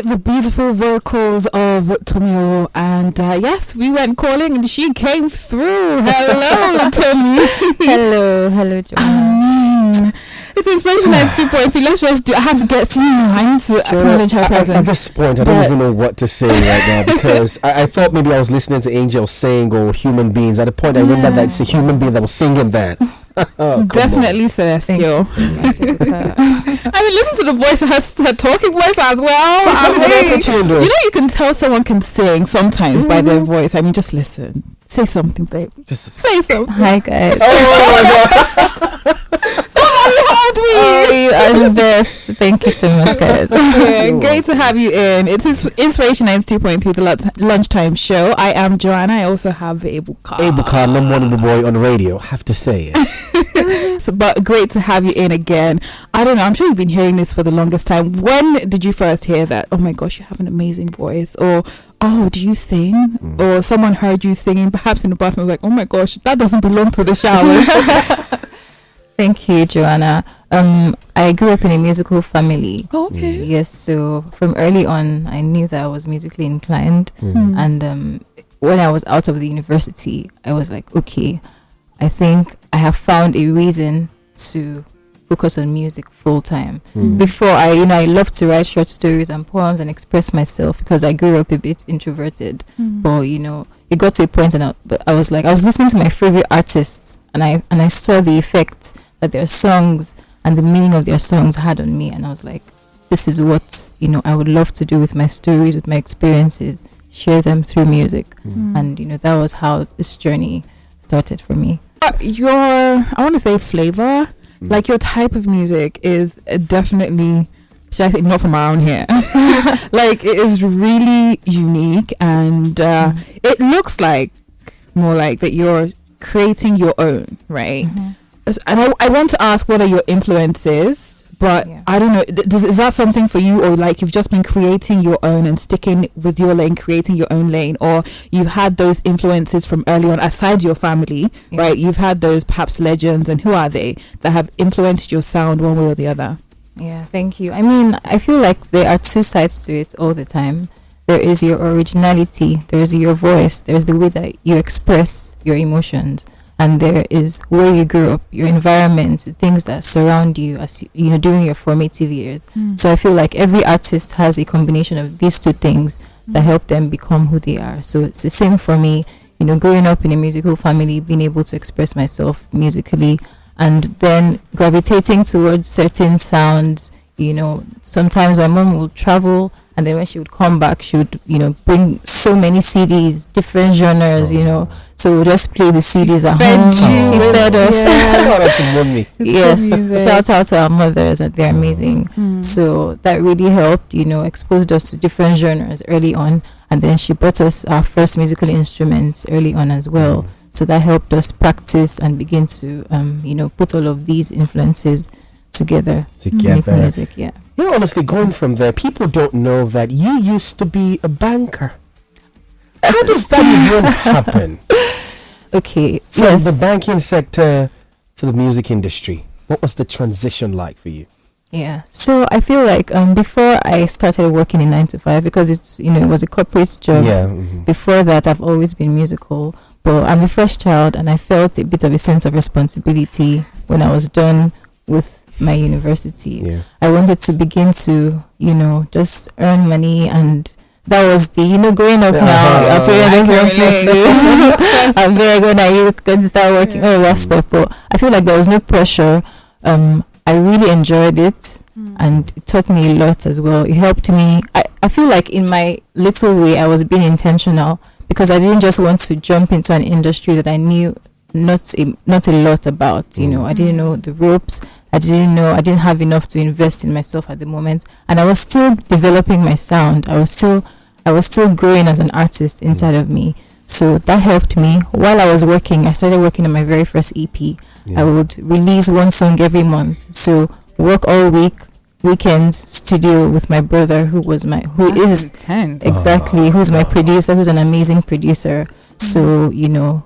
The beautiful vocals of Tomi Owo, and yes, we went calling and she came through. Hello, Tomi. Hello, Joanna. It's Inspiration at 2.3. Let's just do. I have to get to I need to acknowledge her presence. At this point, I don't even know what to say right now because I thought maybe I was listening to angels sing or human beings. At the point, I remember that it's a human being that was singing that. Definitely celestial. I mean, listen to the voice of her talking voice as well. You know, you can tell someone can sing sometimes by their voice. I mean, just listen. Say something, babe. Just say something. Hi, guys. Oh my god. Somebody hold me. Oh, you are the best. Thank you so much, guys. Great to have you in. It's Inspiration 92.3, the lunchtime show. I am Joanna. I also have Ebuka. Ebuka, number one boy on the radio. Have to say it. But great to have you in again. I don't know, I'm sure you've been hearing this for the longest time. When did you first hear that, oh my gosh, you have an amazing voice? Or, oh, do you sing? Or someone heard you singing perhaps in the bathroom, was like, oh my gosh, that doesn't belong to the showers. Thank you, Joanna. I grew up in a musical family. Okay. Yes, so from early on I knew that I was musically inclined. And when I was out of the university, I was like, okay, I think I have found a reason to focus on music full time. Before, I loved to write short stories and poems and express myself because I grew up a bit introverted. But it got to a point, and I was listening to my favorite artists, and I saw the effect that their songs and the meaning of their songs had on me, and I was like, this is what I would love to do with my stories, with my experiences, share them through music. And that was how this journey started for me. I want to say flavor, like your type of music is definitely, should I say, not from around here. Like, it is really unique, and it looks like more like that you're creating your own, right? And I want to ask, what are your influences? But I don't know, is that something for you, or like you've just been creating your own and sticking with your lane, creating your own lane, or you've had those influences from early on aside your family, right? You've had those perhaps legends, and who are they that have influenced your sound one way or the other? Yeah, thank you. I mean, I feel like there are two sides to it all the time. There is your originality, there is your voice, there's the way that you express your emotions. And there is where you grew up, your environment, the things that surround you as during your formative years. So I feel like every artist has a combination of these two things that help them become who they are. So it's the same for me, growing up in a musical family, being able to express myself musically, and then gravitating towards certain sounds. Sometimes my mom will travel, and then when she would come back, she would, bring so many CDs, different genres, So we'll just play the CDs at home. She fed us. Yes. Shout out to our mothers, and they're amazing. So that really helped, exposed us to different genres early on. And then she bought us our first musical instruments early on as well. So that helped us practice and begin to, put all of these influences together. Make music, yeah. Honestly, going from there, people don't know that you used to be a banker. How does that even happen? Okay, from the banking sector to the music industry, what was the transition like for you? Yeah, so I feel like before I started working in 9 to 5, because it's it was a corporate job. Before that, I've always been musical, but I'm the first child, and I felt a bit of a sense of responsibility when I was done with my university. I wanted to begin to just earn money, and that was the growing up now. Our parents wanted to I'm very good at you going to start working, all that stuff. But I feel like there was no pressure. I really enjoyed it, and it taught me a lot as well. It helped me. I feel like in my little way I was being intentional, because I didn't just want to jump into an industry that I knew not a lot about. I didn't know the ropes. I didn't have enough to invest in myself at the moment, and I was still developing my sound. I was still growing as an artist inside of me. So that helped me. While I was working, I started working on my very first EP. I would release one song every month. So work all week, weekends, studio with my brother, who's my producer, who's an amazing producer. So,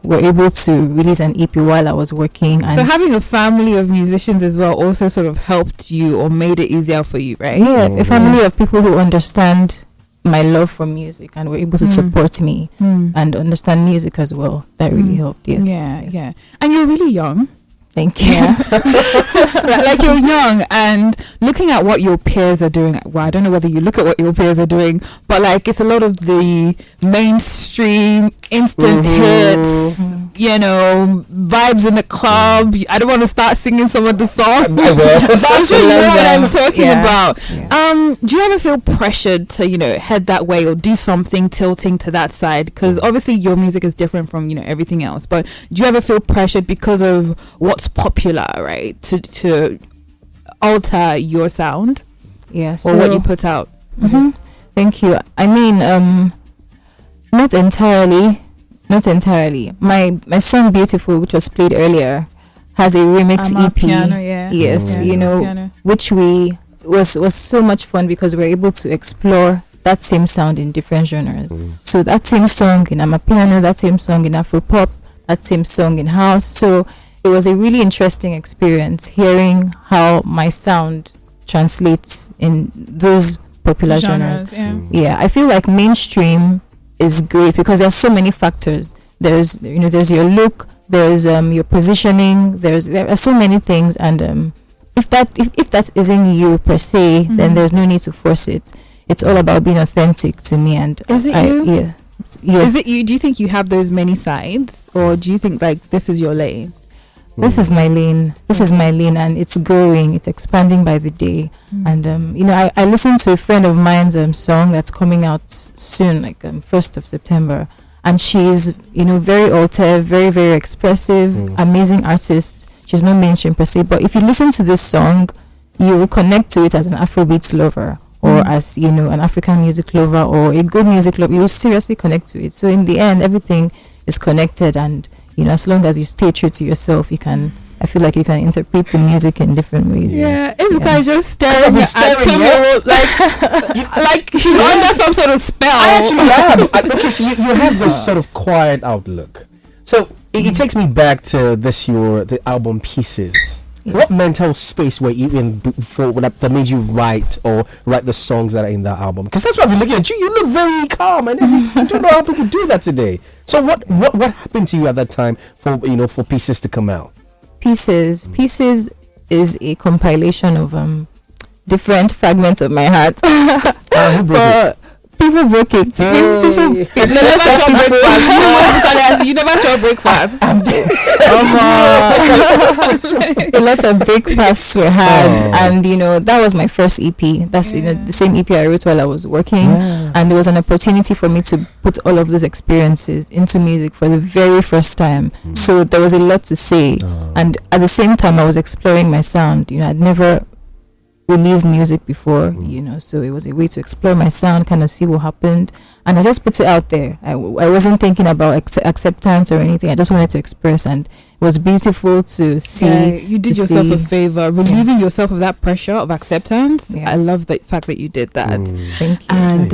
we're able to release an EP while I was working. And so having a family of musicians as well also sort of helped you or made it easier for you, right? Yeah, a family of people who understand my love for music and were able to support me and understand music as well. That really helped. Yes. Yeah. And you're really young. Thank you. Like you're young, and looking at what your peers are doing. Well, I don't know whether you look at what your peers are doing, but like it's a lot of the mainstream instant hits, vibes in the club. I don't want to start singing some of the songs, but I'm sure you know what I'm talking about. Yeah. Do you ever feel pressured to head that way or do something tilting to that side? Because obviously your music is different from everything else, but do you ever feel pressured because of what's popular, right, to alter your sound, or what you put out? Thank you. I mean, not entirely. My song "Beautiful," which was played earlier, has a remix EP. Piano, yes, which was so much fun because we're able to explore that same sound in different genres. So that same song in Amapiano, that same song in Afropop, that same song in house. So it was a really interesting experience hearing how my sound translates in those popular genres. Yeah, I feel like mainstream is great because there's so many factors. There's your look, there's your positioning, there are so many things, and if that isn't you per se, then there's no need to force it. It's all about being authentic to me. And is it you? Yeah. Is it you? Do you think you have those many sides, or do you think like this is your lane? This is my lane. And it's growing. It's expanding by the day. And I listened to a friend of mine's song that's coming out soon, like 1st of September. And she's very alter, very very expressive, amazing artist. She's not mainstream per se, but if you listen to this song, you will connect to it as an Afrobeats lover, or as an African music lover, or a good music lover. You will seriously connect to it. So in the end, everything is connected, and as long as you stay true to yourself, I feel like you can interpret the music in different ways. Yeah, Ebuka is just staring at Tomi Owo, like she's under some sort of spell. I actually am. Okay, so you have this sort of quiet outlook. So it takes me back to the album Pieces. Yes. What mental space were you in before that made you write the songs that are in that album? Because that's why I've been looking at you. You look very calm, and I don't know how people do that today. So what happened to you at that time for Pieces to come out? Pieces is a compilation of different fragments of my heart. People broke it. People never chop breakfast. You never chop breakfast. A lot of breakfasts were had, and that was my first EP. That's the same EP I wrote while I was working, and it was an opportunity for me to put all of those experiences into music for the very first time. So there was a lot to say, and at the same time I was exploring my sound. I'd never released music before, so it was a way to explore my sound, kind of see what happened, and I just put it out there. I wasn't thinking about acceptance or anything. I just wanted to express, and it was beautiful to see. You did yourself a favor, relieving yourself of that pressure of acceptance. I love the fact that you did that. Thank you. And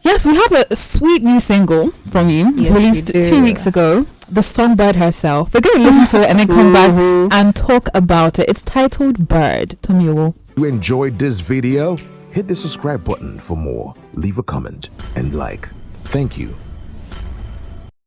yes, we have a sweet new single from you, released 2 weeks ago. The song Bird herself. We're going to listen to it and then come back and talk about it. It's titled Bird. Tomi Owo. You enjoyed this video? Hit the subscribe button for more. Leave a comment and like. Thank you.